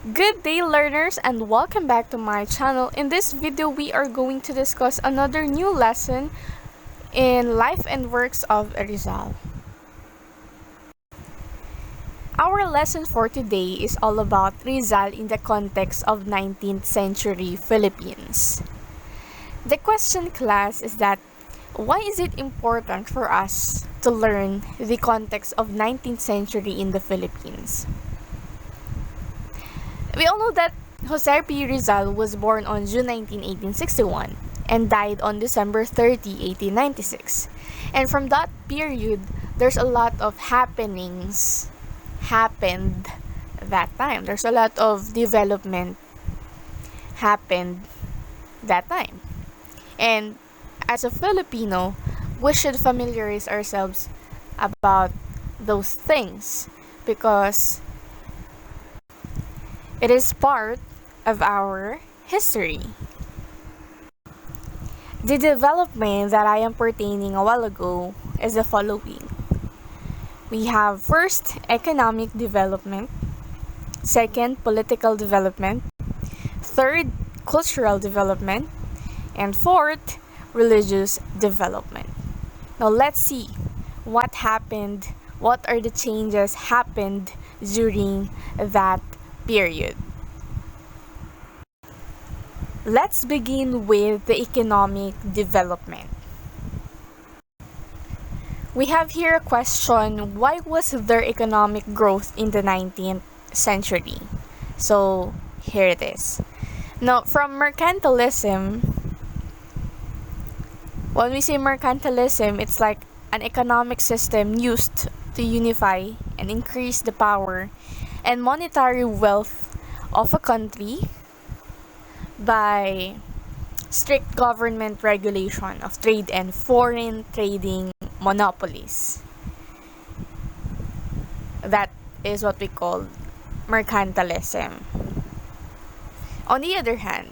Good day, learners, and welcome back to my channel. In this video, we are going to discuss another new lesson in Life and Works of Rizal. Our lesson for today is all about Rizal in the context of 19th century Philippines. The question, class, is that why is it important for us to learn the context of 19th century in the Philippines? We all know that Jose P. Rizal was born on June 19, 1861 and died on December 30, 1896. And from that period, there's a lot of happenings happened that time. There's a lot of development happened that time. And as a Filipino, we should familiarize ourselves about those things because it is part of our history. The development that I am pertaining a while ago is the following. We have first, economic development, second, political development, third, cultural development, and fourth, religious development. Now let's see what happened, what are the changes happened during that period. Let's begin with the economic development. We have here a question, why was there economic growth in the 19th century? So here it is. Now, from mercantilism, when we say mercantilism, it's like an economic system used to unify and increase the power and monetary wealth of a country by strict government regulation of trade and foreign trading monopolies. That is what we call mercantilism. On the other hand,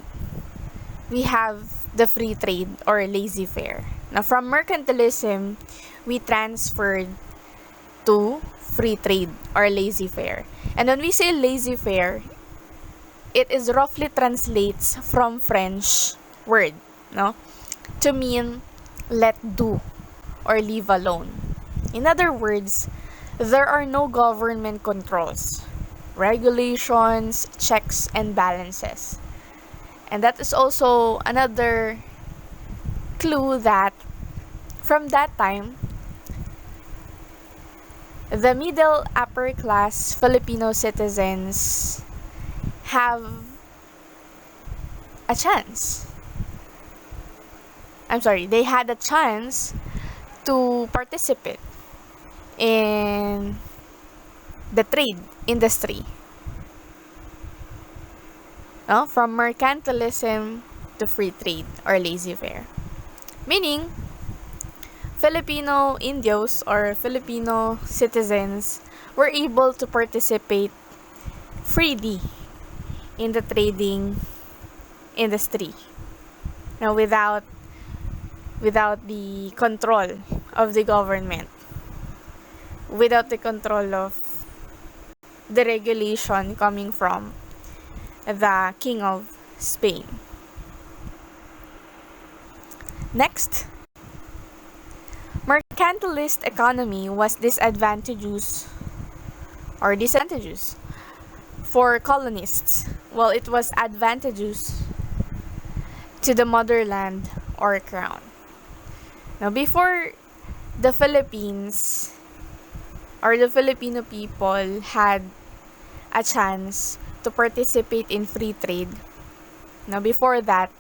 we have the free trade or laissez-faire. Now, from mercantilism, we transferred to free trade or laissez-faire. And when we say laissez-faire, it is roughly translates from French word, no, to mean let do or leave alone. In other words, there are no government controls, regulations, checks, and balances. And that is also another clue that from that time, the middle upper class Filipino citizens have a chance. They had a chance to participate in the trade industry. From mercantilism to free trade or laissez-faire. Meaning, Filipino Indios or Filipino citizens were able to participate freely in the trading industry. Now, without the control of the government, without the control of the regulation coming from the King of Spain. Next, mercantilist economy was disadvantageous for colonists, while it was advantageous to the motherland or crown. Now, before the Philippines or the Filipino people had a chance to participate in free trade, now before that,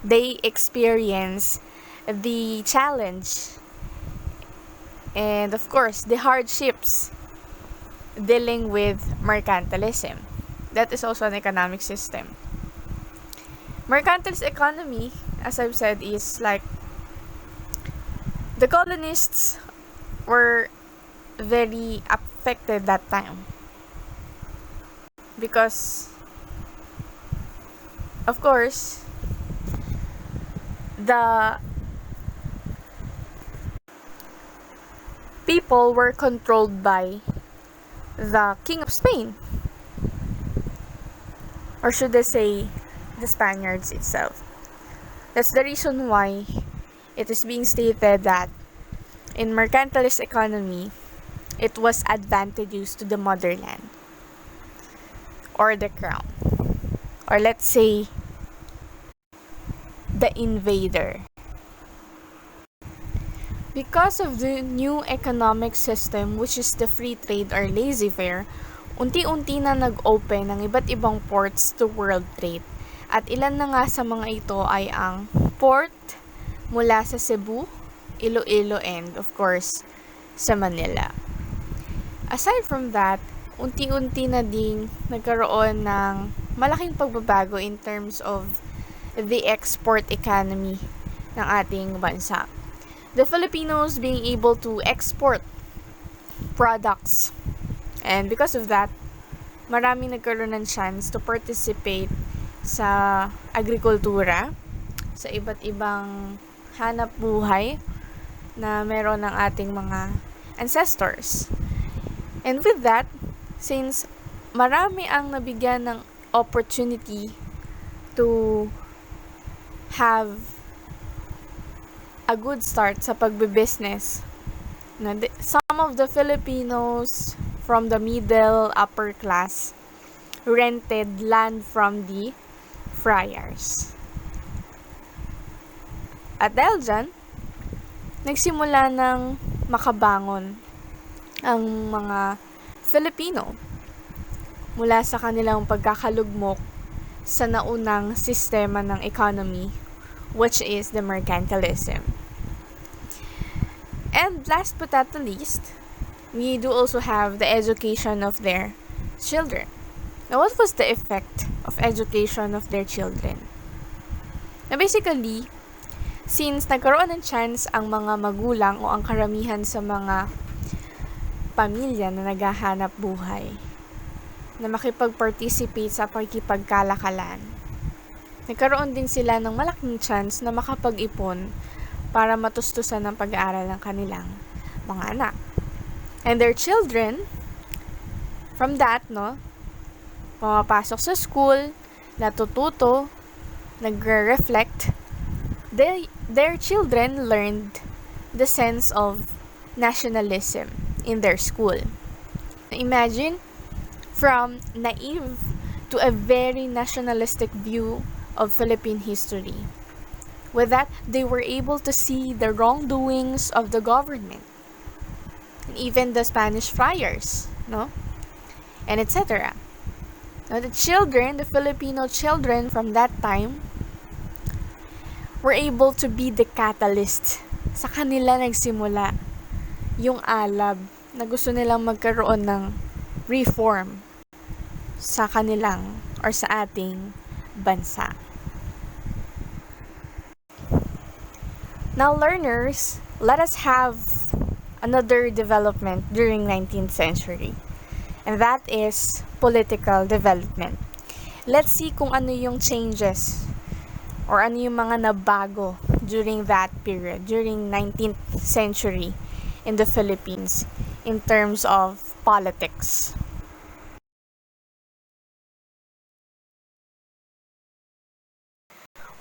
they experienced the challenge and of course the hardships dealing with mercantilism. That is also an economic system. Mercantilist economy, as I've said, is like the colonists were very affected that time because of course the people were controlled by the King of Spain. or should I say, the Spaniards itself. That's the reason why it is being stated that in mercantilist economy, it was advantageous to the motherland or the crown, or let's say the invader. Because of the new economic system, which is the free trade or laissez-faire, unti-unti na nag-open ng iba't ibang ports to world trade. At ilan na nga sa mga ito ay ang port mula sa Cebu, Iloilo, and of course, sa Manila. Aside from that, unti-unti na ding nagkaroon ng malaking pagbabago in terms of the export economy ng ating bansa. The Filipinos being able to export products. And because of that, marami nagkaroon ng chance to participate sa agrikultura, sa iba't ibang hanap buhay na meron ng ating mga ancestors. And with that, since marami ang nabigyan ng opportunity to have a good start sa pagbe-business, some of the Filipinos from the middle upper class rented land from the friars. At dahil dyan, nagsimula ng makabangon ang mga Filipino mula sa kanilang pagkakalugmok sa naunang sistema ng economy, which is the mercantilism. And last but not the least, we do also have the education of their children. Now, what was the effect of education of their children? Now, basically, since nagkaroon ng chance ang mga magulang o ang karamihan sa mga pamilya na naghahanap buhay na makipag-participate sa pakikipagkalakalan, nagkaroon din sila ng malaking chance na makapag-ipon para matustusan ng pag-aaral ng kanilang mga anak. And their children, from that, pumapasok sa school, natututo, nagre-reflect, their children learned the sense of nationalism in their school. Imagine, from naive to a very nationalistic view of Philippine history. With that, they were able to see the wrongdoings of the government, and even the Spanish friars, and etc. Now, the children, the Filipino children from that time, were able to be the catalyst. Sa kanila nagsimula yung alab na gusto nilang magkaroon ng reform sa kanilang or sa ating bansa. Now, learners, let us have another development during 19th century. And that is political development. Let's see kung ano yung changes or ano yung mga nabago during that period, during 19th century in the Philippines in terms of politics.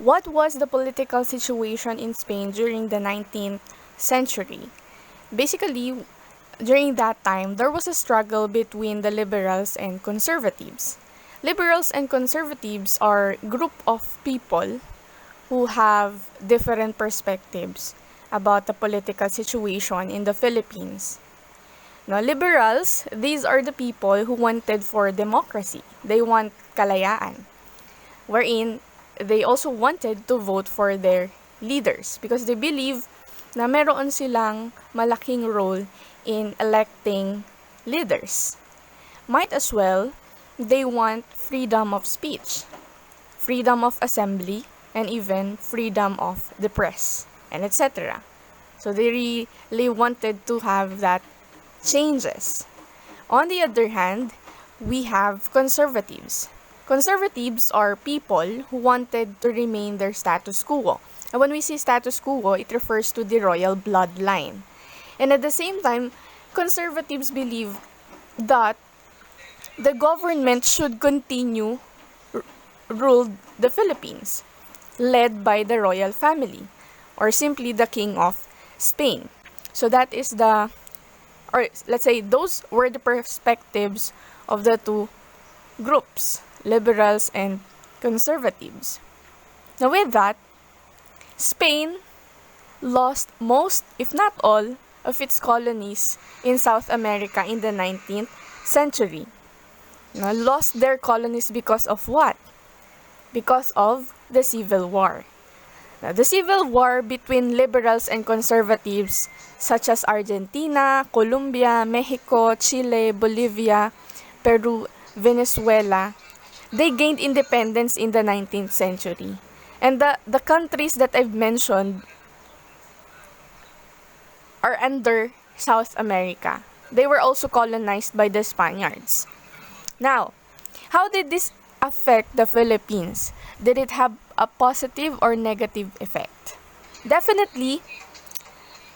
What was the political situation in Spain during the 19th century? Basically, during that time, there was a struggle between the liberals and conservatives. Liberals and conservatives are a group of people who have different perspectives about the political situation in the Philippines. Now, liberals, these are the people who wanted for democracy. They want kalayaan, wherein they also wanted to vote for their leaders because they believe na meron silang malaking role in electing leaders. Might as well, they want freedom of speech, freedom of assembly, and even freedom of the press, and etc. So they really wanted to have that changes. On the other hand, we have conservatives. Conservatives are people who wanted to remain their status quo. And when we say status quo, it refers to the royal bloodline. And at the same time, conservatives believe that the government should continue ruled the Philippines, led by the royal family, or simply the King of Spain. So that is or let's say those were the perspectives of the two groups, liberals and conservatives. Now with that, Spain lost most, if not all, of its colonies in South America in the 19th century. Now, lost their colonies because of what? Because of the Civil War. Now, the Civil War between liberals and conservatives such as Argentina, Colombia, Mexico, Chile, Bolivia, Peru, Venezuela, they gained independence in the 19th century. And the countries that I've mentioned are under South America. They were also colonized by the Spaniards. Now, how did this affect the Philippines? Did it have a positive or negative effect? Definitely,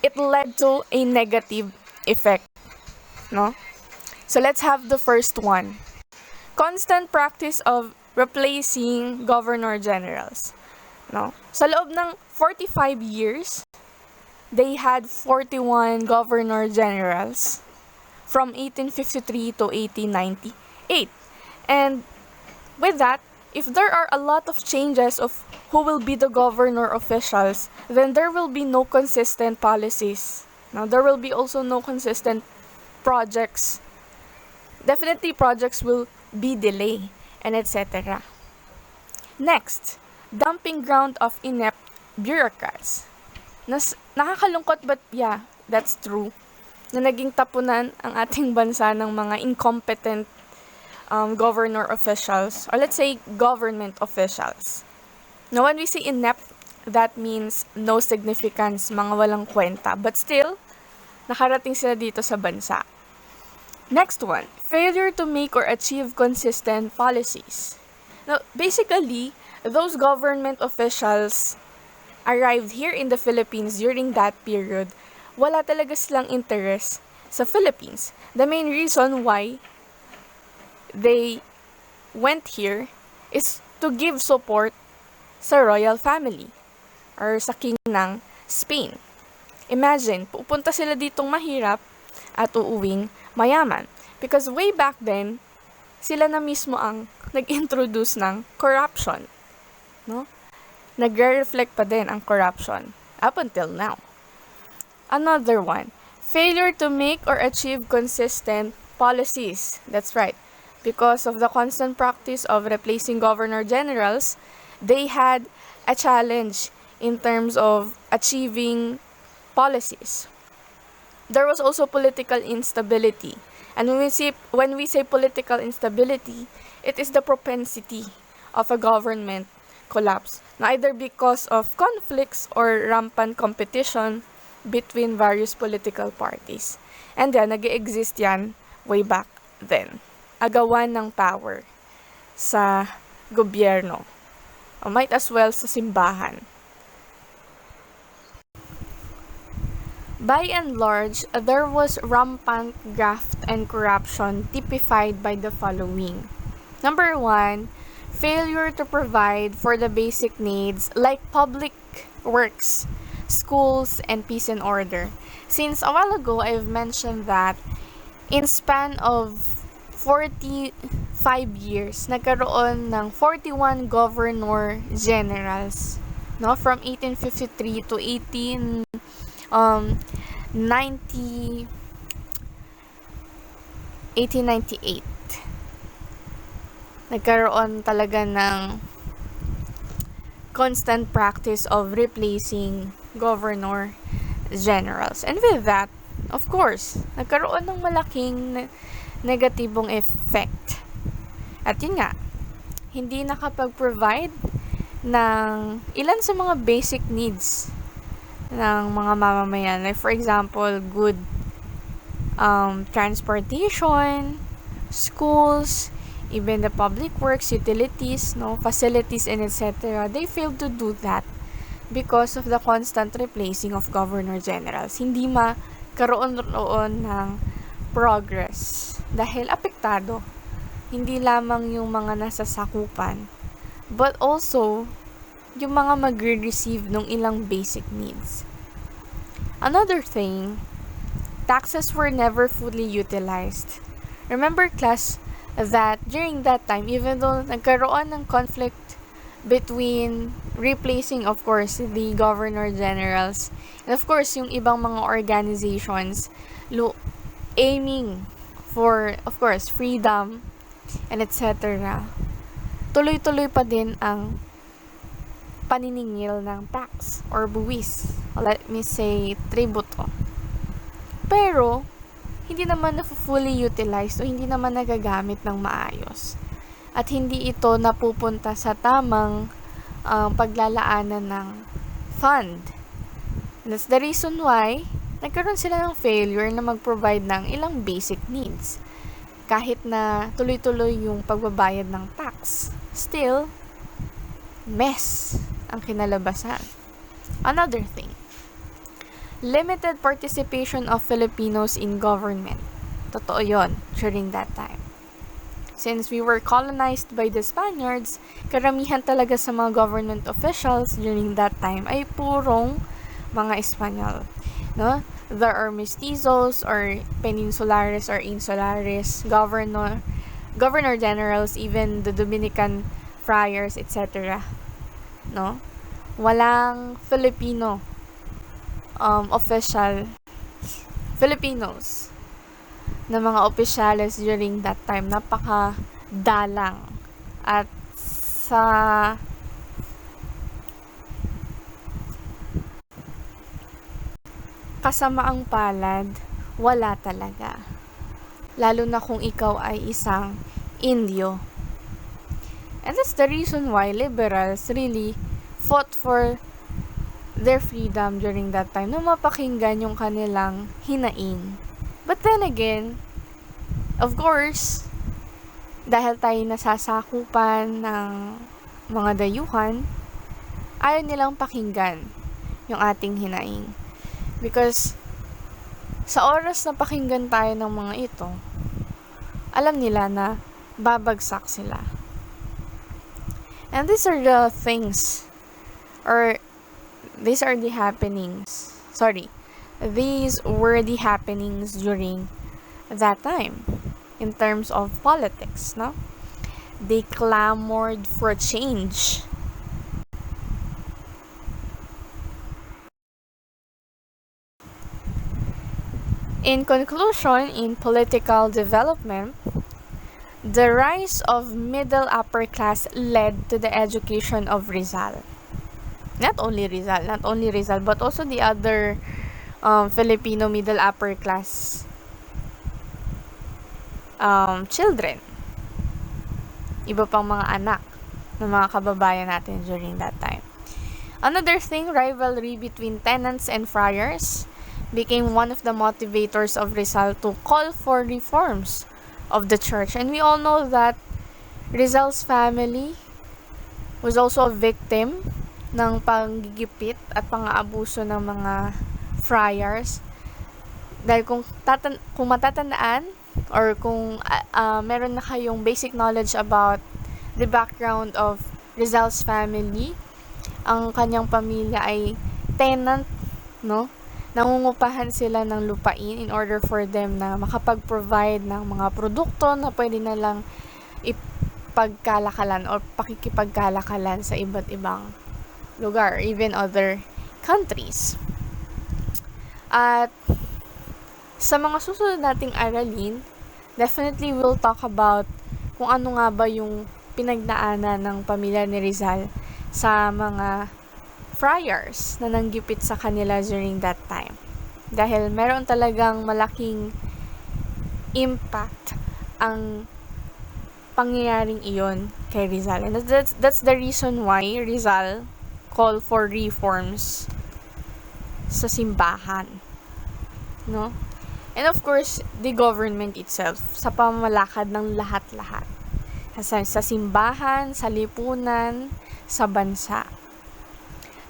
it led to a negative effect, no? So let's have the first one. Constant practice of replacing governor generals, no? Sa loob ng 45 years, they had 41 governor generals from 1853 to 1898. And with that, if there are a lot of changes of who will be the governor officials, then there will be no consistent policies. Now, there will be also no consistent projects. Definitely, projects will be delayed and etc. Next, dumping ground of inept bureaucrats. Nakakalungkot, but yeah, that's true, na naging tapunan ang ating bansa ng mga incompetent governor officials, or let's say government officials. Now, when we say inept, that means no significance, mga walang kwenta, but still, nakarating sila dito sa bansa. Next one, failure to make or achieve consistent policies. Now, basically, those government officials arrived here in the Philippines during that period, wala talaga silang interest sa Philippines. The main reason why they went here is to give support sa royal family or sa king ng Spain. Imagine, pupunta sila ditong mahirap at uuwing mayaman. Because way back then, sila na mismo ang nag-introduce ng corruption. No? Nagre-reflect pa din ang corruption up until now. Another one, failure to make or achieve consistent policies. That's right. Because of the constant practice of replacing governor generals, they had a challenge in terms of achieving policies. There was also political instability. And when we say political instability, it is the propensity of a government collapse, either because of conflicts or rampant competition between various political parties. And yan, nag-exist yan way back then. Agawan ng power sa gobyerno. O might as well sa simbahan. By and large, there was rampant graft and corruption typified by the following. Number 1, failure to provide for the basic needs like public works, schools, and peace and order. Since a while ago, I've mentioned that in span of 45 years, nagkaroon ng 41 governor generals, no, from 1853 to 1898. Nagkaroon talaga ng constant practice of replacing governor generals. And with that, of course, nagkaroon ng malaking negatibong effect. At yun nga, hindi nakapag-provide ng ilan sa mga basic needs ng mga mamamayan. Like for example, good transportation, schools, even the public works, utilities, no, facilities, and etc. They failed to do that because of the constant replacing of governor generals. Hindi magkaroon-roon ng progress dahil apektado. Hindi lamang yung mga nasa sakupan but also yung mga magre-receive ng ilang basic needs. Another thing, taxes were never fully utilized. Remember, class, that during that time, even though nagkaroon ng conflict between replacing, of course, the governor generals, and of course, yung ibang mga organizations aiming for, of course, freedom, and etc., tuloy-tuloy pa din ang paniningil ng tax or buwis. Let me say, tributo. Pero, hindi naman na-fully utilized o hindi naman nagagamit ng maayos. At hindi ito napupunta sa tamang paglalaanan ng fund. That's the reason why nagkaroon sila ng failure na mag-provide ng ilang basic needs. Kahit na tuloy-tuloy yung pagbabayad ng tax, still, mess ang kinalabasan. Another thing, limited participation of Filipinos in government. Totoo yon during that time. Since we were colonized by the Spaniards, karamihan talaga sa mga government officials during that time ay purong mga Espanyol. No? There are mestizos or peninsulares or insulares, governor generals, even the Dominican friars, etc. No? Walang Filipino official Filipinos na mga opisyales during that time. Napaka-dalang. At sa kasamaang palad, wala talaga. Lalo na kung ikaw ay isang Indio. And that's the reason why liberals really fought for their freedom during that time na mapakinggan yung kanilang hinaing. But then again, of course, dahil tayo nasasakupan ng mga dayuhan, ayaw nilang pakinggan yung ating hinaing. Because sa oras na pakinggan tayo ng mga ito, alam nila na babagsak sila. And these are the things, or these are the happenings. These were the happenings during that time in terms of politics, no? They clamored for change. In conclusion, in political development, the rise of middle upper class led to the education of Rizal. Not only Rizal, but also the other Filipino middle upper class children. Iba pang mga anak ng mga kababayan natin during that time. Another thing, rivalry between tenants and friars became one of the motivators of Rizal to call for reforms of the church. And we all know that Rizal's family was also a victim ng panggigipit at pang-aabuso ng mga friars. Dahil kung matatandaan or kung meron na kayong basic knowledge about the background of Rizal's family, ang kanyang pamilya ay tenant, no? Nangungupahan sila ng lupain in order for them na makapag-provide ng mga produkto na pwede na lang ipagkalakalan or pakikipagkalakalan sa iba't ibang lugar, even other countries. At sa mga susunod nating aralin, definitely we'll talk about kung ano nga ba yung pinagnaanan ng pamilya ni Rizal sa mga friars na nanggipit sa kanila during that time. Dahil meron talagang malaking impact ang pangyayaring iyon kay Rizal. And that's the reason why Rizal called for reforms sa simbahan. No? And of course, the government itself, sa pamamalakad ng lahat-lahat. Sa simbahan, sa lipunan, sa bansa.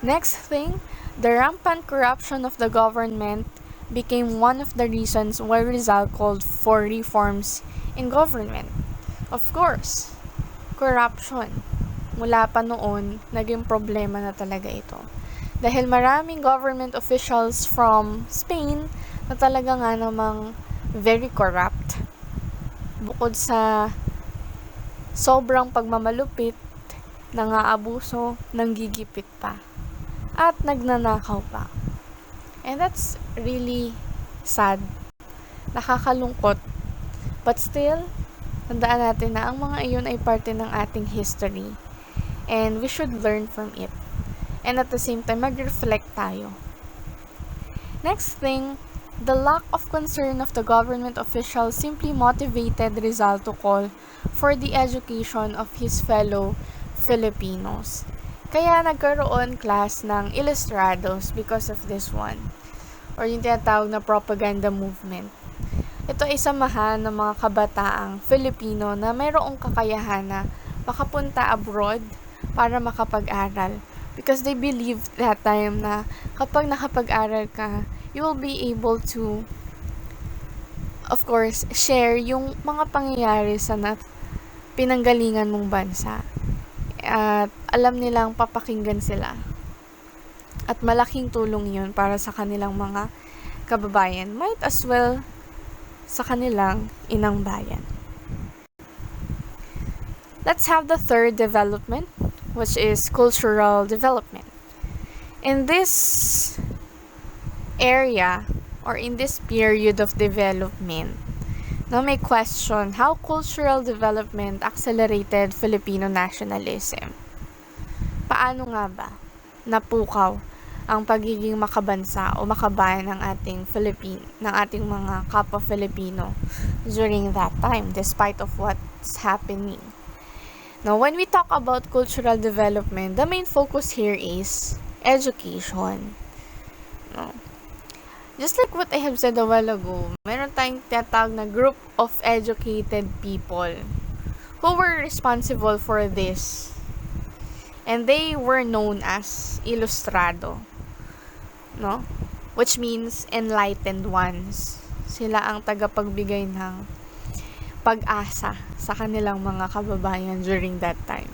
Next thing, the rampant corruption of the government became one of the reasons why Rizal called for reforms in government. Of course, corruption. mula pa noon, naging problema na talaga ito. Dahil maraming government officials from Spain na talaga nga namang very corrupt. Bukod sa sobrang pagmamalupit, nangaabuso, nanggigipit pa, at nagnanakaw pa. And that's really sad. Nakakalungkot. But still, tandaan natin na ang mga iyon ay parte ng ating history. And we should learn from it. And at the same time, mag-reflect tayo. Next thing, the lack of concern of the government officials simply motivated Rizal to call for the education of his fellow Filipinos. Kaya nagkaroon class ng ilustrados because of this one. Or yung tinatawag na propaganda movement. Ito ay samahan ng mga kabataang Filipino na mayroong kakayahan na makapunta abroad para makapag-aral. Because they believed that time na kapag nakapag-aral ka, you will be able to, of course, share yung mga pangyayari sa pinanggalingan mong bansa. At alam nilang papakinggan sila. At malaking tulong yun para sa kanilang mga kababayan. Might as well sa kanilang inang bayan. Let's have the third development, which is cultural development. In this area, or in this period of development, now may question how cultural development accelerated Filipino nationalism. Paano nga ba napukaw ang pagiging makabansa o makabayan ng ating mga kapwa Filipino during that time, despite of what's happening. Now, when we talk about cultural development, the main focus here is education. No? Just like what I have said a while ago, meron tayong tinatawag na group of educated people who were responsible for this. And they were known as ilustrado. No? Which means enlightened ones. Sila ang tagapagbigay ng pag-asa sa kanilang mga kababayan during that time.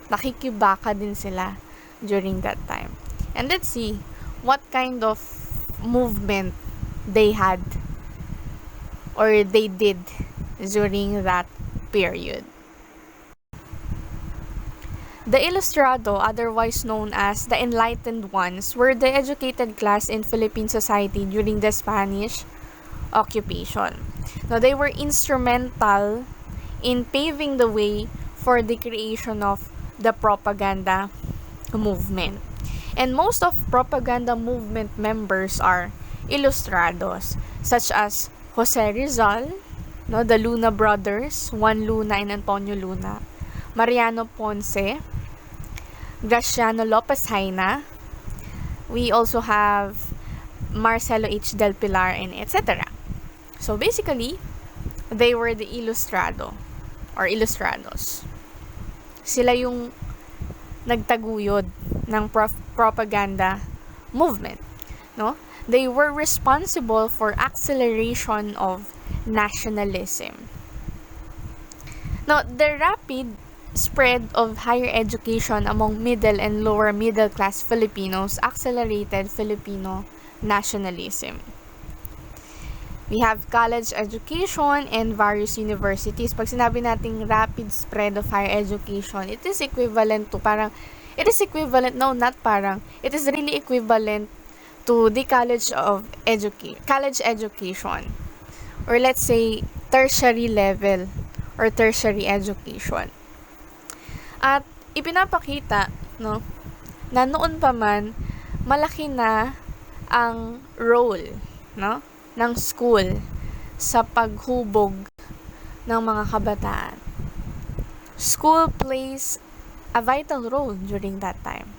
Nakikibaka din sila during that time. And let's see what kind of movement they had or they did during that period. The ilustrado, otherwise known as the enlightened ones, were the educated class in Philippine society during the Spanish occupation. Now, they were instrumental in paving the way for the creation of the propaganda movement. And most of propaganda movement members are ilustrados, such as Jose Rizal, the Luna brothers, Juan Luna and Antonio Luna, Mariano Ponce, Graciano Lopez Haina. We also have Marcelo H. Del Pilar, and etc. So basically, they were the ilustrado or ilustrados. Sila yung nagtaguyod ng propaganda movement, no? They were responsible for acceleration of nationalism. Now, the rapid spread of higher education among middle and lower middle class Filipinos accelerated Filipino nationalism. We have college education and various universities. Pag sinabi nating rapid spread of higher education, it is equivalent to it is really equivalent to the college education. Or let's say tertiary level or tertiary education. At ipinapakita, na noon pa man malaki na ang role, ng school sa paghubog ng mga kabataan. School plays a vital role during that time.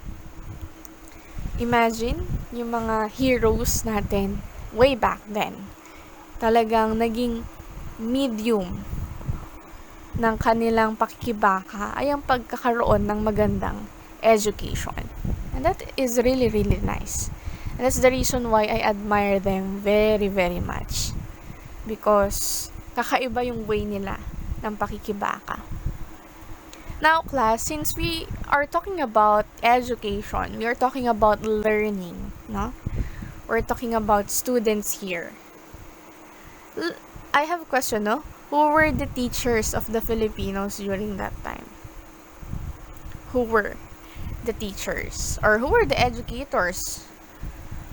Imagine yung mga heroes natin way back then. Talagang naging medium ng kanilang pakikibaka ay ang pagkakaroon ng magandang education. And that is really, really nice. And that's the reason why I admire them very, very much. Because kakaiba yung way nila ng pakikibaka. Now, class, since we are talking about education, we are talking about learning, no? We're talking about students here. I have a question, no? Who were the teachers of the Filipinos during that time? Who were the teachers? Or who were the educators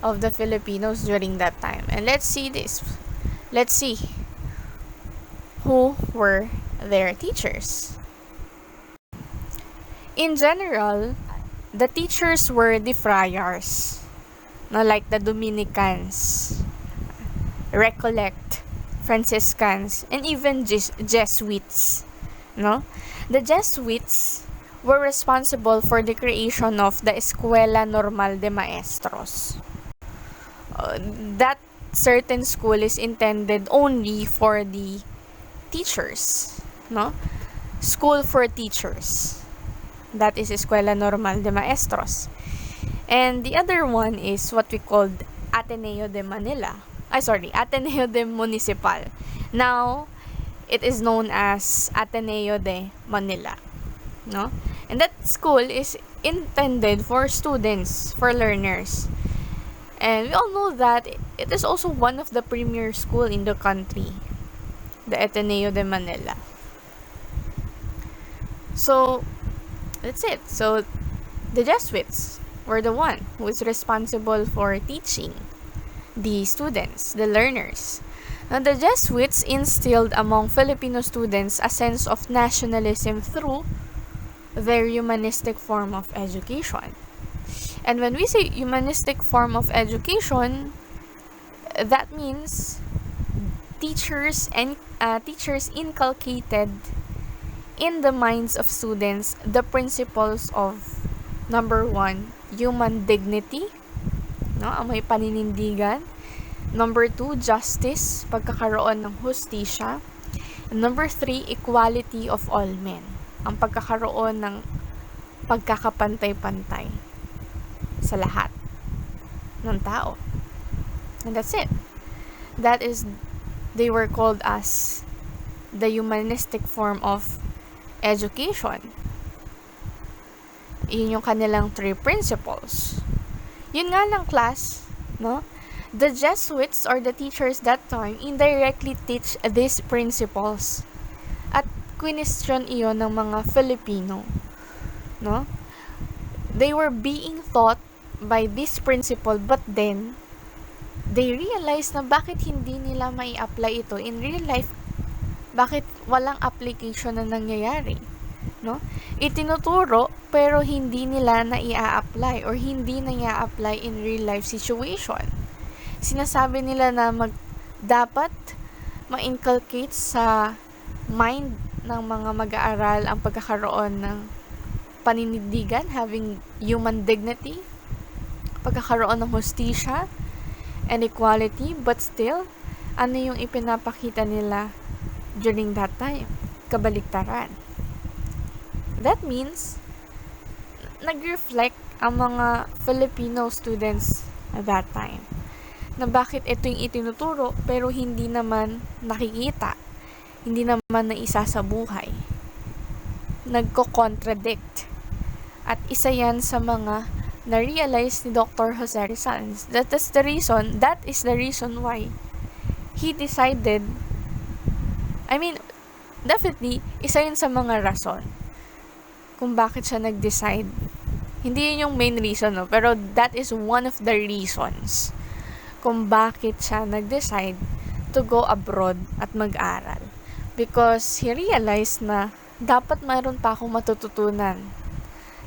of the Filipinos during that time? And let's see this. Let's see who were their teachers. In general, the teachers were the friars, no, like the Dominicans, Recollect, Franciscans, and even Jesuits. No? The Jesuits were responsible for the creation of the Escuela Normal de Maestros. That certain school is intended only for the teachers, no? School for teachers. That is Escuela Normal de Maestros. And the other one is what we called Ateneo de Manila. Ateneo de Municipal. Now, it is known as Ateneo de Manila. No? And that school is intended for students, for learners. And we all know that it is also one of the premier school in the country, the Ateneo de Manila. So, that's it. So, the Jesuits were the one who is responsible for teaching the students, the learners. Now, the Jesuits instilled among Filipino students a sense of nationalism through their humanistic form of education. And when we say humanistic form of education, that means teachers inculcated in the minds of students the principles of, number 1, human dignity, no, ang may paninindigan. Number 2, justice, pagkakaroon ng hustisya. And number 3, equality of all men, ang pagkakaroon ng pagkakapantay-pantay sa lahat ng tao. And that's it. They were called as the humanistic form of education. Yun yung kanilang 3 principles. Yun nga lang, class, no? The Jesuits or the teachers that time indirectly teach these principles. At question iyon ng mga Filipino, no? They were being taught by this principle, but then they realized na bakit hindi nila mai apply ito in real life. Bakit walang application na nangyayari, no? Itinuturo pero hindi nila na i-apply or hindi na i-apply in real life situation. Sinasabi nila na dapat ma-inculcate sa mind ng mga mag-aaral ang pagkakaroon ng paninindigan, having human dignity, pagkakaroon ng hustisya and equality, but still, ano yung ipinapakita nila during that time? Kabaliktaran. That means, nag-reflect ang mga Filipino students at that time na bakit ito yung itinuturo pero hindi naman nakikita, hindi naman naisa sa buhay. Nagko-contradict. At isa yan sa mga na-realize ni Dr. Jose Rizal. That is the reason why he decided, definitely, isa yun sa mga rason kung bakit siya nag-decide. Hindi yun yung main reason, no? Pero that is one of the reasons kung bakit siya nag-decide to go abroad at mag-aral. Because he realized na dapat mayroon pa akong matututunan.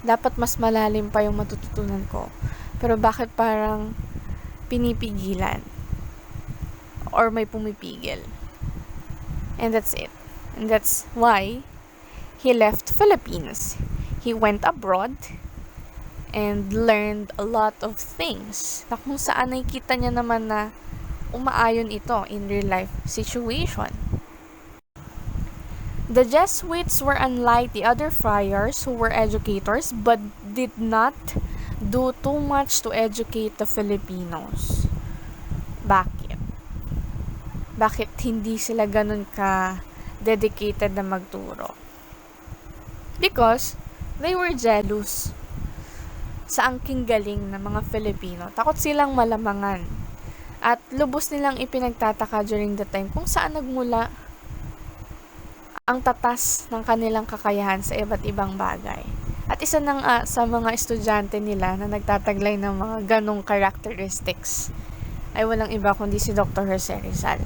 Dapat mas malalim pa yung matututunan ko. Pero bakit parang pinipigilan? Or may pumipigil? And that's it. And that's why he left Philippines. He went abroad and learned a lot of things na kung saan nakikita niya naman na umaayon ito in real life situation. The Jesuits were unlike the other friars who were educators but did not do too much to educate the Filipinos. Bakit? Bakit hindi sila ganun ka dedicated na magturo? Because they were jealous sa angking galing ng mga Filipino. Takot silang malamangan. At lubos nilang ipinagtataka during the time kung saan nagmula ang tatas ng kanilang kakayahan sa iba't ibang bagay. At isa nang sa mga estudyante nila na nagtataglay ng mga ganong characteristics ay walang iba kundi si Dr. Rizal.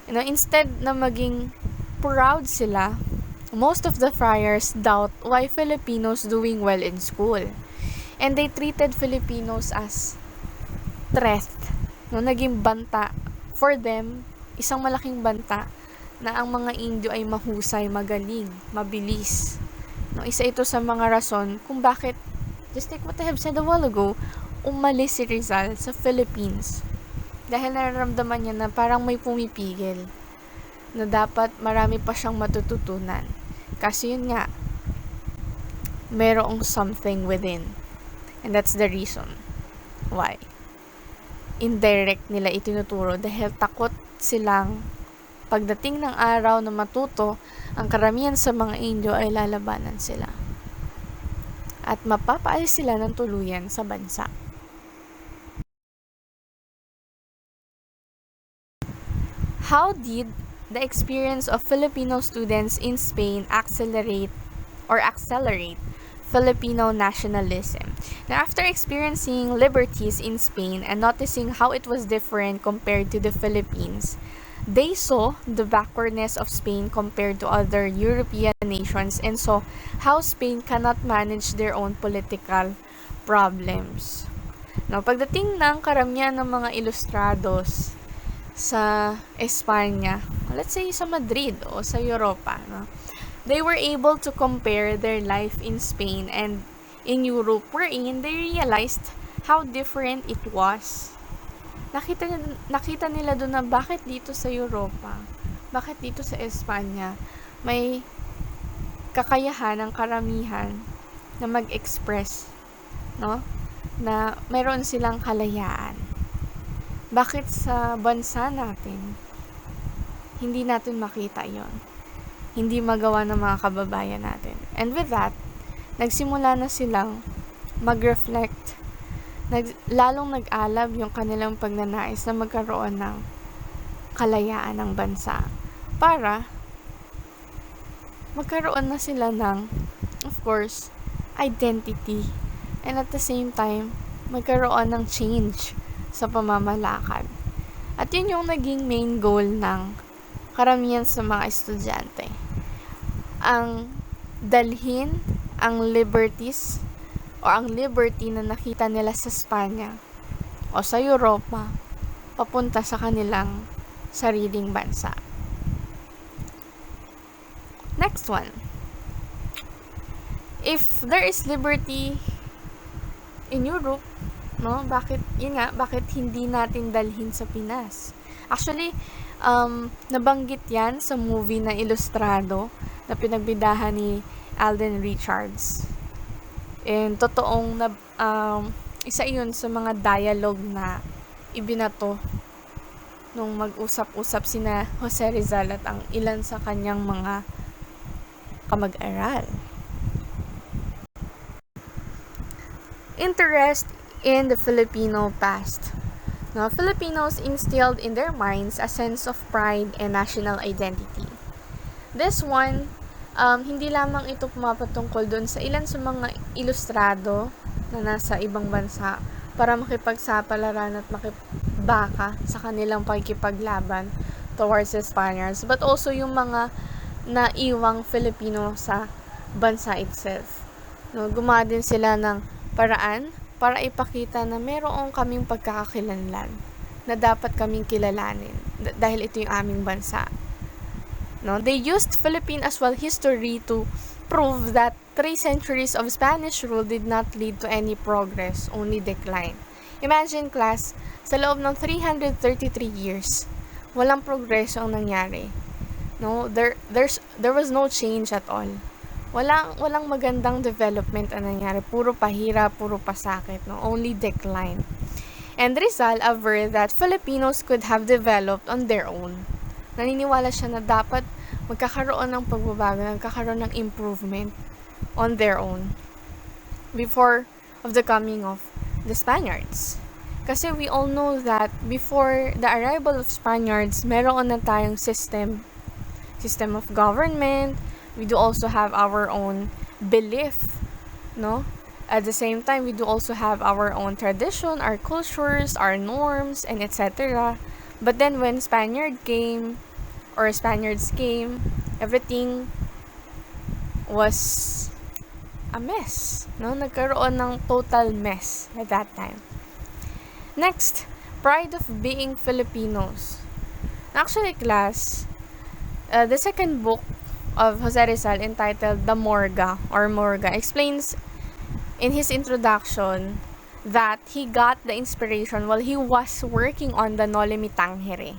Instead na maging proud sila, most of the friars doubt why Filipinos doing well in school. And they treated Filipinos as threat. Naging banta for them, isang malaking banta na ang mga Indio ay mahusay, magaling, mabilis. Isa ito sa mga rason kung bakit, just like what I have said a while ago, umalis si Rizal sa Philippines. Dahil nararamdaman niya na parang may pumipigil. Na dapat marami pa siyang matututunan. Kasi yun nga, merong something within. And that's the reason why. Indirect nila itinuturo dahil takot silang pagdating ng araw na matuto, ang karamihan sa mga Indio ay lalabanan sila. At mapapaalis sila ng tuluyan sa bansa. How did the experience of Filipino students in Spain accelerate Filipino nationalism? Now, after experiencing liberties in Spain and noticing how it was different compared to the Philippines, they saw the backwardness of Spain compared to other European nations and saw how Spain cannot manage their own political problems. Now, pagdating ng karamihan ng mga ilustrados sa Espanya, let's say sa Madrid o sa Europa, they were able to compare their life in Spain and in Europe, wherein they realized how different it was. Nakita nila doon na bakit dito sa Europa, bakit dito sa Espanya, may kakayahan ng karamihan na mag-express, na mayroon silang kalayaan. Bakit sa bansa natin, hindi natin makita yon, hindi magawa ng mga kababayan natin. And with that, nagsimula na silang mag-reflect, lalong nag-alab yung kanilang pagnanais na magkaroon ng kalayaan ng bansa para magkaroon na sila ng, of course, identity, and at the same time, magkaroon ng change sa pamamalakad. At yun yung naging main goal ng karamihan sa mga estudyante. Ang dalhin ang liberties o ang liberty na nakita nila sa Espanya o sa Europa papunta sa kanilang sariling bansa. Next one. If there is liberty in Europe, bakit hindi natin dalhin sa Pinas? Actually, nabanggit yan sa movie na Ilustrado na pinagbidahan ni Alden Richards. And totoong isa yun sa mga dialogue na ibinato nung mag-usap-usap sina Jose Rizal at ang ilan sa kanyang mga kamag-aral. Interest in the Filipino past. Now, Filipinos instilled in their minds a sense of pride and national identity. This one, hindi lamang ito pumapatungkol doon sa ilan sa mga ilustrado na nasa ibang bansa para makipagsapalaran at makibaka sa kanilang pagkipaglaban towards the Spaniards, but also yung mga naiwang Filipino sa bansa itself. Gumawa din sila ng paraan para ipakita na meron kaming pagkakakilanlan na dapat kaming kilalanin dahil ito yung aming bansa. They used Philippine as well history to prove that 3 centuries of Spanish rule did not lead to any progress, only decline. Imagine, class, sa loob ng 333 years, walang progreso ang nangyari. There was no change at all. Walang magandang development ang nangyari. Puro pahira, puro pasakit. Only decline. And Rizal averred that Filipinos could have developed on their own. Naniniwala siya na dapat magkakaroon ng pagbabago, magkakaroon ng improvement on their own before of the coming of the Spaniards. Kasi we all know that before the arrival of Spaniards, meron na tayong system of government. We do also have our own belief, no? At the same time, we do also have our own tradition, our cultures, our norms, and etc. But then when Spaniards came, everything was a mess, no? Nagkaroon ng total mess at that time. Next, pride of being Filipinos. Actually, class, the second book of Jose Rizal entitled The Morga or Morga explains in his introduction that he got the inspiration while he was working on the Noli Me Tangere,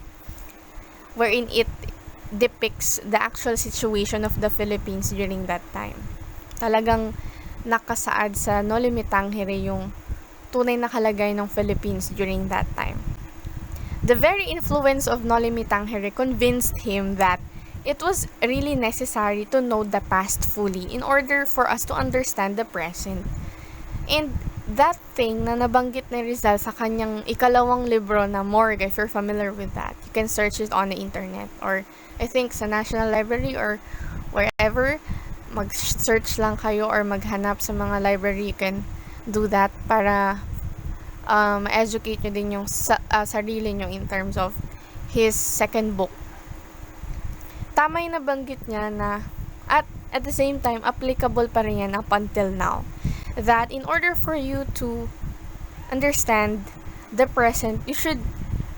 wherein it depicts the actual situation of the Philippines during that time. Talagang nakasaad sa Noli Me Tangere yung tunay na kalagay ng Philippines during that time. The very influence of Noli Me Tangere convinced him that it was really necessary to know the past fully in order for us to understand the present. And that thing na nabanggit ni Rizal sa kanyang ikalawang libro na Morga, if you're familiar with that, you can search it on the internet or I think sa National Library or wherever, mag-search lang kayo or maghanap sa mga library, you can do that para educate nyo din yung sarili nyo in terms of his second book. Tama yung nabanggit niya na at the same time, applicable pa rin yan up until now. That in order for you to understand the present, you should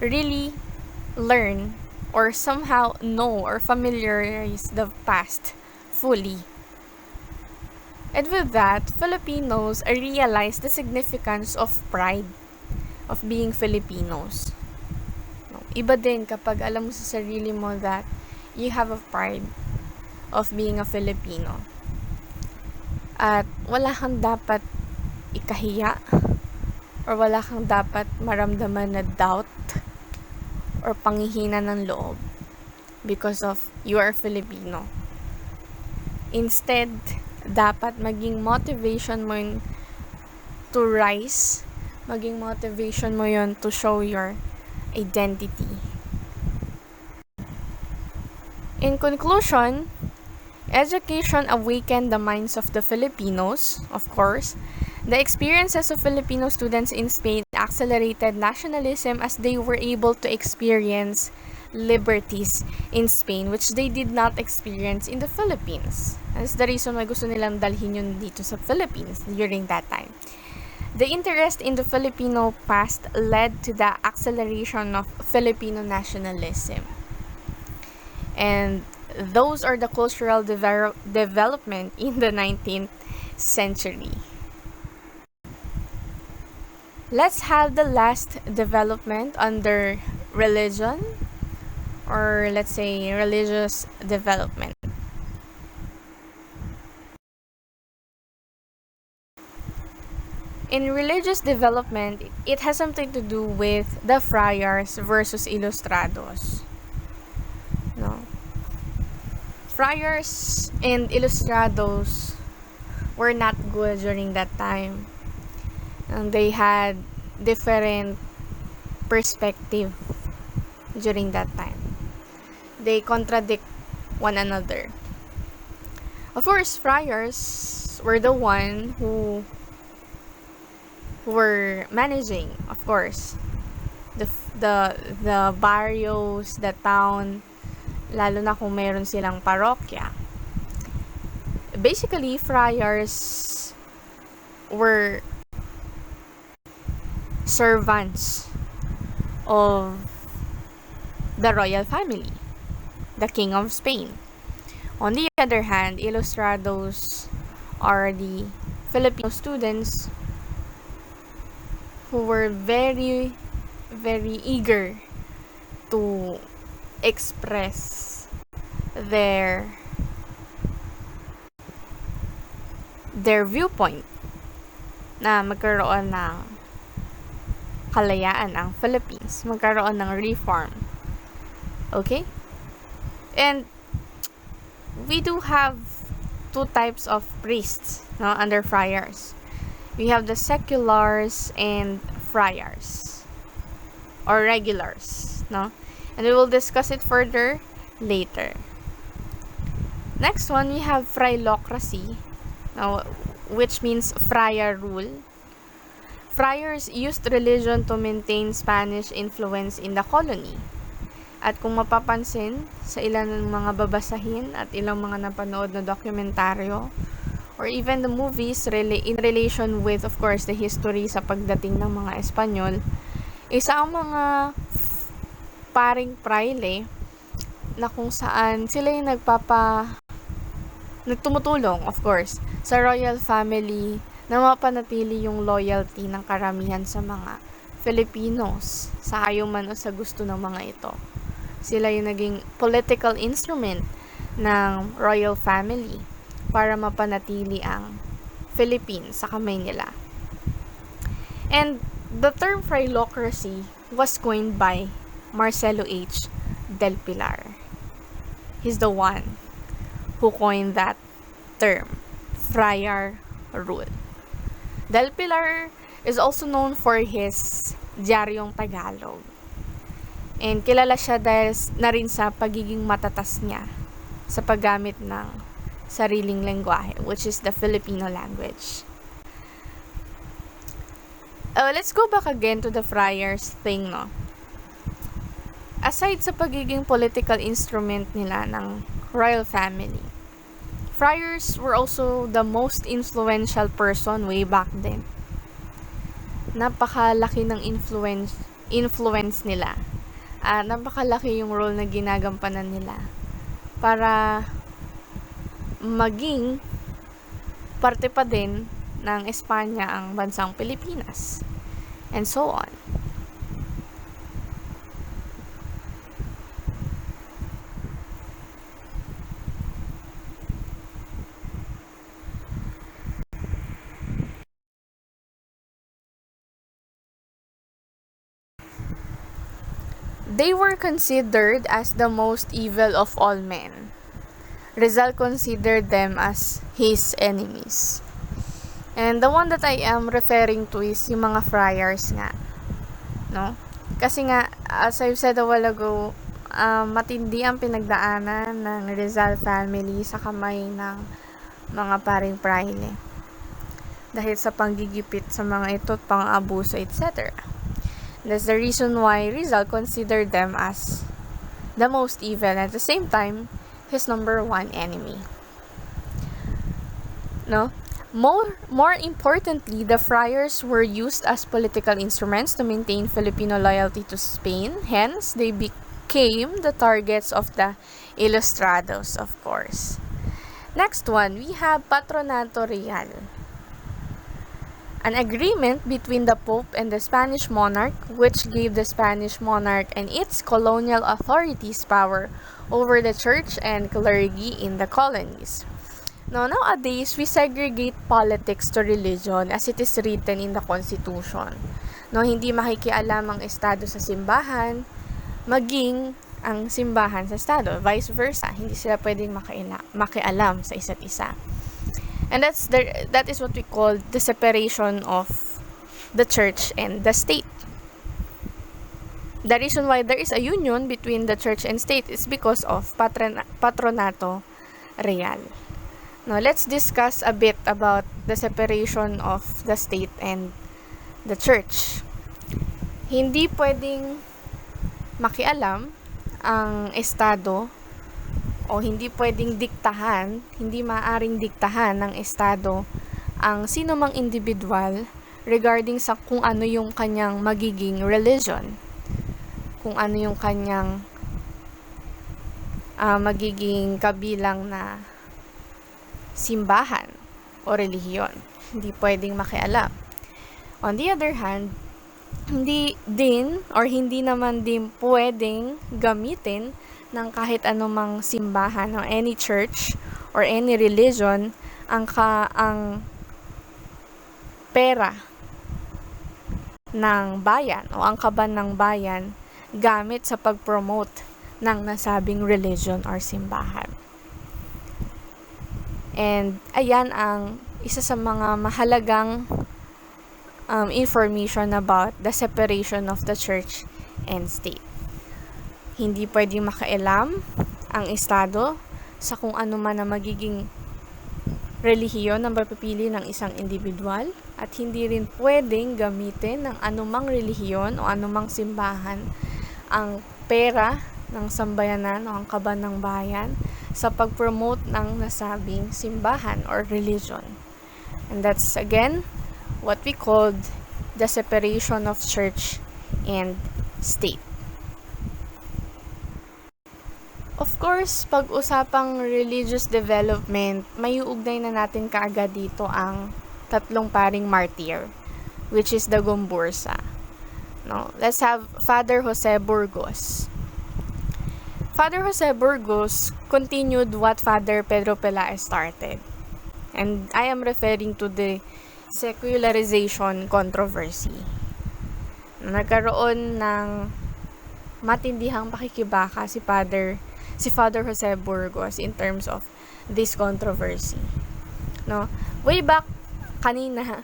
really learn or somehow know or familiarize the past fully. And with that, Filipinos realize the significance of pride of being Filipinos. Iba din kapag alam mo sa sarili mo that you have a pride of being a Filipino. At wala kang dapat ikahiya or wala kang dapat maramdaman na doubt or panghihina ng loob because of you are Filipino. Instead, dapat maging motivation mo yun to rise, maging motivation mo yun to show your identity. In conclusion, education awakened the minds of the Filipinos, of course. The experiences of Filipino students in Spain accelerated nationalism as they were able to experience liberties in Spain which they did not experience in the Philippines. That's the reason why gusto nilang dalhin yun dito sa Philippines during that time. The interest in the Filipino past led to the acceleration of Filipino nationalism. And those are the cultural development in the 19th century. Let's have the last development under religion, or let's say religious development. In religious development, it has something to do with the friars versus ilustrados. No. Friars and ilustrados were not good during that time. And they had different perspective during that time. They contradict one another. Of course, friars were the one who were managing, of course, the barrios, the town, lalo na kung meron silang parokya. Basically, friars were servants of the royal family, the King of Spain. On the other hand, ilustrados are the Filipino students who were very, very eager to express their viewpoint na magkaroon ng kalayaan ang Philippines, magkaroon ng reform. Okay? And we do have two types of priests, no, under friars. We have the seculars and friars, or regulars, no? And we will discuss it further later. Next one, we have phrilocracy, now, which means friar rule. Friars used religion to maintain Spanish influence in the colony. At kung mapapansin sa ilan ng mga babasahin at ilang mga napanood na dokumentaryo or even the movies in relation with, of course, the history sa pagdating ng mga Espanyol, isa ang mga paring praile na kung saan sila yung nagtumutulong, of course, sa royal family na mapanatili yung loyalty ng karamihan sa mga Filipinos sa ayaw man o sa gusto ng mga ito. Sila yung naging political instrument ng royal family para mapanatili ang Philippines sa kamay nila. And the term phrilocracy was coined by Marcelo H. Del Pilar. He's the one who coined that term, friar rule. Del Pilar is also known for his Diaryong Tagalog. And kilala siya dahil na rin sa pagiging matatas niya sa paggamit ng sariling lengguwahe, which is the Filipino language. Let's go back again to the friars thing, no? Aside sa pagiging political instrument nila ng royal family, friars were also the most influential person way back then. Napakalaki ng influence nila. Napakalaki yung role na ginagampanan nila para maging parte pa din ng Espanya ang bansang Pilipinas. And so on. They were considered as the most evil of all men. Rizal considered them as his enemies. And the one that I am referring to is yung mga friars nga. No? Kasi nga, as I've said a while ago, matindi ang pinagdaanan ng Rizal family sa kamay ng mga paring praile. Dahil sa panggigipit sa mga ito at pang-abuso, etc. That's the reason why Rizal considered them as the most evil and at the same time, his number one enemy. No? More importantly, the friars were used as political instruments to maintain Filipino loyalty to Spain. Hence, they became the targets of the Ilustrados, of course. Next one, we have Patronato Real. An agreement between the Pope and the Spanish monarch which gave the Spanish monarch and its colonial authorities power over the church and clergy in the colonies. Now, nowadays, we segregate politics to religion as it is written in the Constitution. No, hindi makikialam ang Estado sa simbahan, maging ang simbahan sa Estado. Vice versa, hindi sila pwedeng makialam sa isa't isa. And that is what we call the separation of the church and the state. The reason why there is a union between the church and state is because of Patronato Real. Now, let's discuss a bit about the separation of the state and the church. Hindi pwedeng makialam ang Estado o hindi pwedeng diktahan, hindi maaaring diktahan ng Estado ang sino mang individual regarding sa kung ano yung kanyang magiging religion, kung ano yung kanyang magiging kabilang na simbahan o relihiyon. Hindi pwedeng makialam. On the other hand, hindi naman din pwedeng gamitin ng kahit anumang simbahan o any church or any religion ang pera ng bayan o ang kaban ng bayan gamit sa pag-promote ng nasabing religion or simbahan. And ayan ang isa sa mga mahalagang information about the separation of the church and state. Hindi pwedeng makailam ang Estado sa kung ano man ang magiging relihiyon na mapipili ng isang individual, at hindi rin pwedeng gamitin ng anumang relihiyon o anumang simbahan ang pera ng sambayanan o ang kaban ng bayan sa pag-promote ng nasabing simbahan or religion. And that's again what we called the separation of church and state. Of course, pag-usapang religious development, may uugnay na natin kaagad dito ang tatlong paring martyr, which is the Gombursa. No, let's have Father Jose Burgos. Father Jose Burgos continued what Father Pedro Pelaez started. And I am referring to the Secularization Controversy. Nagkaroon ng matindihang pakikibaka si Father Jose Burgos in terms of this controversy. No? Way back kanina,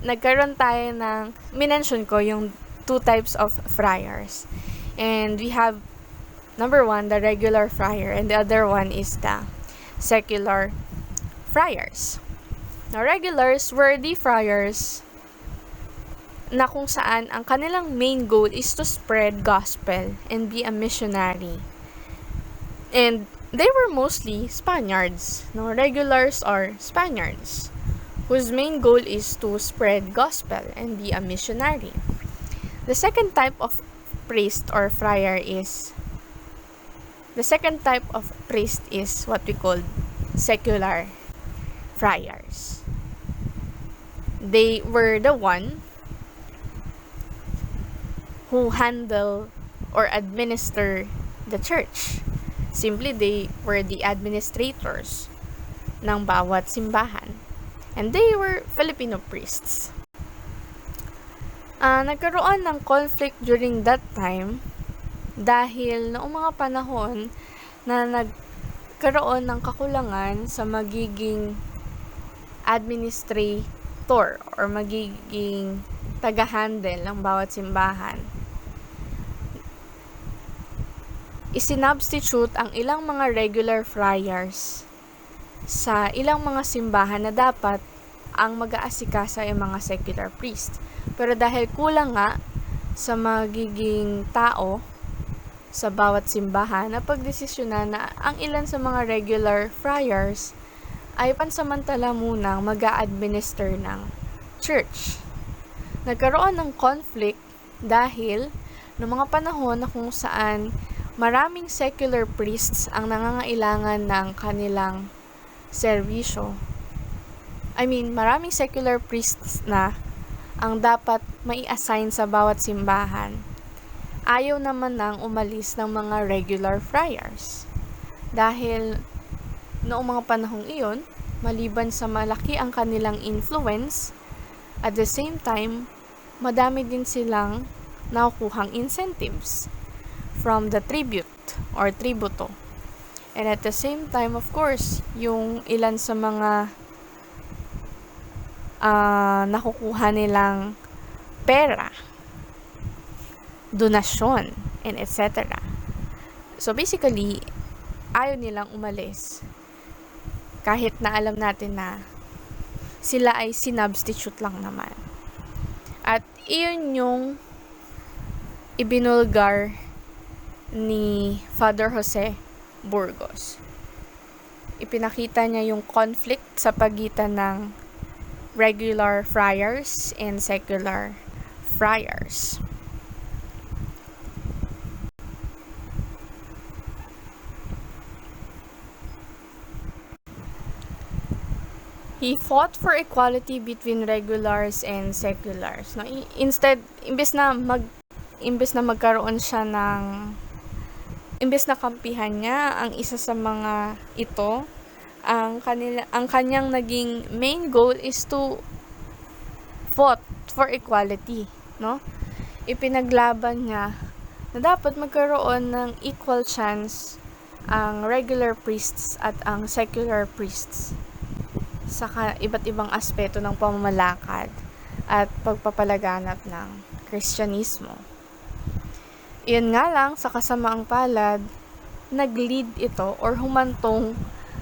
nagkaroon tayo ng, minention ko yung two types of friars. And we have, number one, the regular friar, and the other one is the secular friars. Now, regulars were the friars na kung saan ang kanilang main goal is to spread gospel and be a missionary. And they were mostly Spaniards. No, regulars are Spaniards whose main goal is to spread gospel and be a missionary. The second type of priest or friar is what we call secular friars. They were the one who handle or administer the church. Simply, they were the administrators ng bawat simbahan. And they were Filipino priests. Nagkaroon ng conflict during that time dahil noong mga panahon na nagkaroon ng kakulangan sa magiging administrator or magiging taga-handle ng bawat simbahan. Isinubstitute ang ilang mga regular friars sa ilang mga simbahan na dapat ang mag-aasikasa ay mga secular priest. Pero dahil kulang nga sa magiging tao sa bawat simbahan, napagdesisyonan na ang ilan sa mga regular friars ay pansamantala munang mag-a-administer ng church. Nagkaroon ng conflict dahil noong mga panahon na kung saan maraming secular priests ang nangangailangan ng kanilang serbisyo. Maraming secular priests na ang dapat mai-assign sa bawat simbahan. Ayaw naman nang umalis ng mga regular friars. Dahil noong mga panahong iyon, maliban sa malaki ang kanilang influence, at the same time, madami din silang nakukuhang incentives from the tribute or tributo. And at the same time, of course, yung ilan sa mga nakukuha nilang pera, donasyon, and etc. So basically, ayaw nilang umalis. Kahit na alam natin na sila ay sinubstitute lang naman. At iyon yung ibinulgar ni Father Jose Burgos. Ipinakita niya yung conflict sa pagitan ng regular friars and secular friars. He fought for equality between regulars and seculars. No, instead, imbes na magkaroon siya ng imbes na kampihan niya ang isa sa mga ito, ang kanyang naging main goal is to fought for equality, no? Ipinaglaban niya na dapat magkaroon ng equal chance ang regular priests at ang secular priests sa iba't ibang aspeto ng pamamalakad at pagpapalaganap ng Kristyanismo. Iyon nga lang, sa kasamaang palad, nag-lead ito or humantong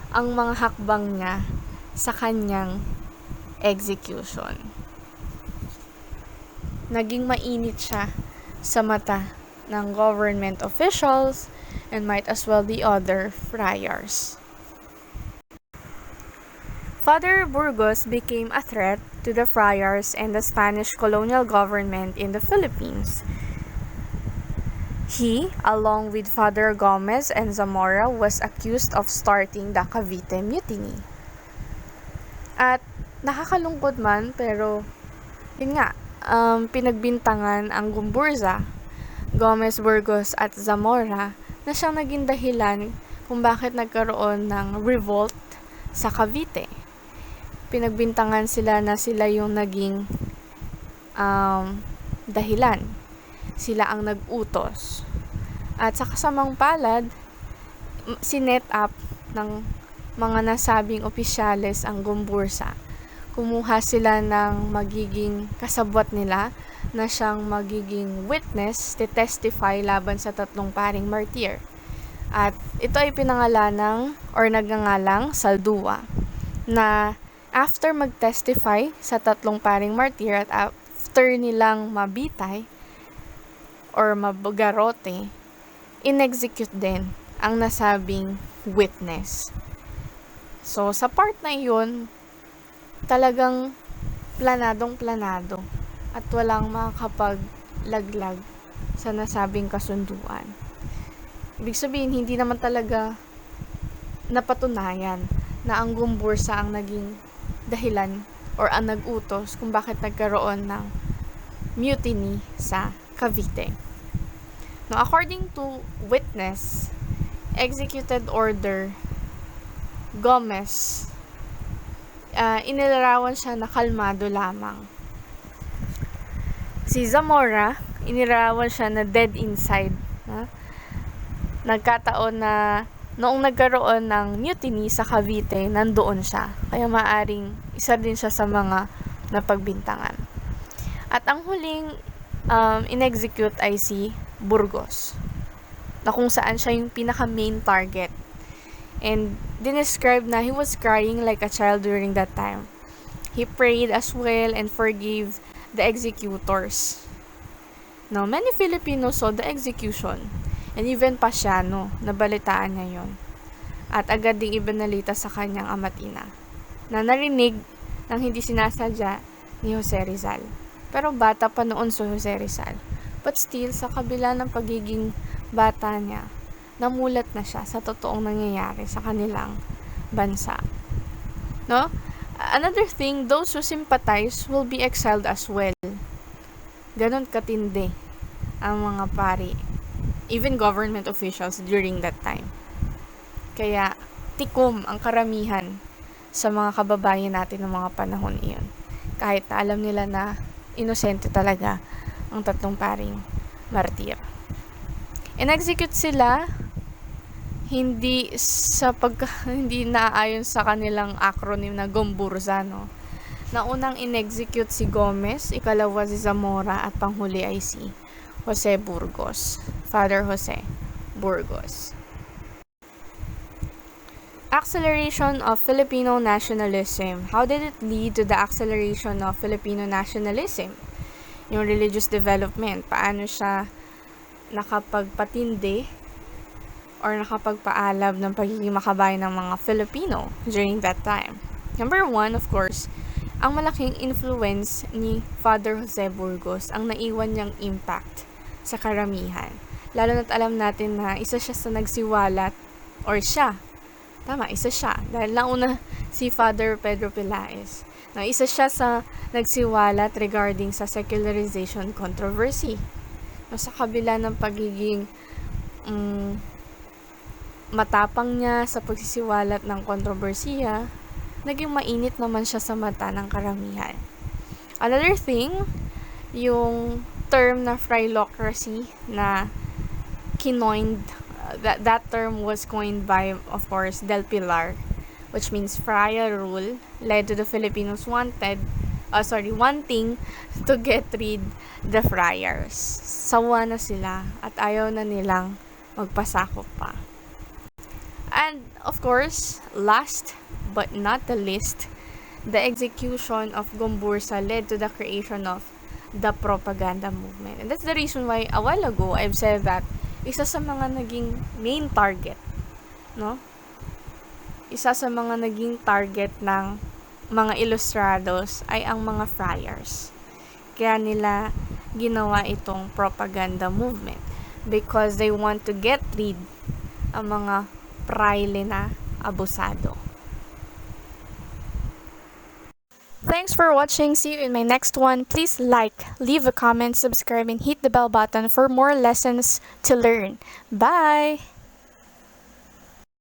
ang mga hakbang niya sa kanyang execution. Naging mainit siya sa mata ng government officials and might as well the other friars. Father Burgos became a threat to the friars and the Spanish colonial government in the Philippines. He, along with Father Gomez and Zamora, was accused of starting the Cavite Mutiny. At nakakalungkot man, pero yun nga, pinagbintangan ang Gumburza, Gomez, Burgos at Zamora na siyang naging dahilan kung bakit nagkaroon ng revolt sa Cavite. Pinagbintangan sila na sila yung naging dahilan. Sila ang nag-utos. At sa kasamang palad, sinet up ng mga nasabing opisyales ang Gumburza. Kumuha sila ng magiging kasabwat nila na siyang magiging witness, testify laban sa tatlong paring martir. At ito ay pinangalanang or nagngangalang Saldua, na after mag-testify sa tatlong paring martir at after nilang mabitay or mabugarote, in-execute din ang nasabing witness. So, sa part na yun, talagang planadong-planado at walang makapaglaglag sa nasabing kasunduan. Ibig sabihin, hindi naman talaga napatunayan na ang Gumburza ang naging dahilan or ang nag-utos kung bakit nagkaroon ng mutiny sa Cavite. Now, according to witness, executed order, Gomez, inilarawan siya na kalmado lamang. Si Zamora, inilarawan siya na dead inside. Nagkataon na noong nagkaroon ng mutiny sa Cavite, nandoon siya. Kaya maaring isa din siya sa mga napagbintangan. At ang huling in-execute ay si Burgos, na kung saan siya yung pinaka-main target. And dinescribe na he was crying like a child during that time. He prayed as well and forgave the executors. Now, many Filipinos saw the execution. And even Pasiano, nabalitaan niya yon. At agad ding ibinalita sa kanyang ama't ina na narinig ng hindi sinasadya ni Jose Rizal. Pero bata pa noon si Jose Rizal. But still, sa kabila ng pagiging bata niya, namulat na siya sa totoong nangyayari sa kanilang bansa. No? Another thing, those who sympathize will be exiled as well. Ganon katindi ang mga pari, even government officials during that time. Kaya, tikom ang karamihan sa mga kababayan natin ng mga panahon iyon. Kahit na alam nila na inosente talaga ang tatlong paring martir. In-execute sila hindi naaayon sa kanilang acronym na Gumburza, no? Naunang in-execute si Gomez, ikalawa si Zamora, at panghuli ay si Jose Burgos. Father Jose Burgos. Acceleration of Filipino nationalism. How did it lead to the acceleration of Filipino nationalism? Yung religious development, paano siya nakapagpatindi or nakapagpaalab ng pagiging makabayan ng mga Filipino during that time? Number one, of course, ang malaking influence ni Father Jose Burgos, ang naiwan niyang impact sa karamihan. Lalo na't alam natin na isa siya sa nagsiwalat, or siya, isa siya, dahil nauna si Father Pedro Pelaez. Now, isa siya sa nagsiwalat regarding sa Secularization Controversy. Now, sa kabila ng pagiging matapang niya sa pagsisiwalat ng kontrobersiya, naging mainit naman siya sa mata ng karamihan. Another thing, yung term na phylocracy na kinoined that term was coined by, of course, Del Pilar, which means friar rule, led to the Filipinos wanting to get rid the friars. Sawa na sila at ayaw na nilang magpasakop pa. And of course, last but not the least, the execution of Gombursa led to the creation of the propaganda movement. And that's the reason why a while ago I've said that isa sa mga naging main target, no? Isa sa mga naging target ng mga ilustrados ay ang mga friars. Kaya nila ginawa itong propaganda movement because they want to get rid ang mga praile na abusado. Thanks for watching. See you in my next one. Please like, leave a comment, subscribe, and hit the bell button for more lessons to learn. Bye!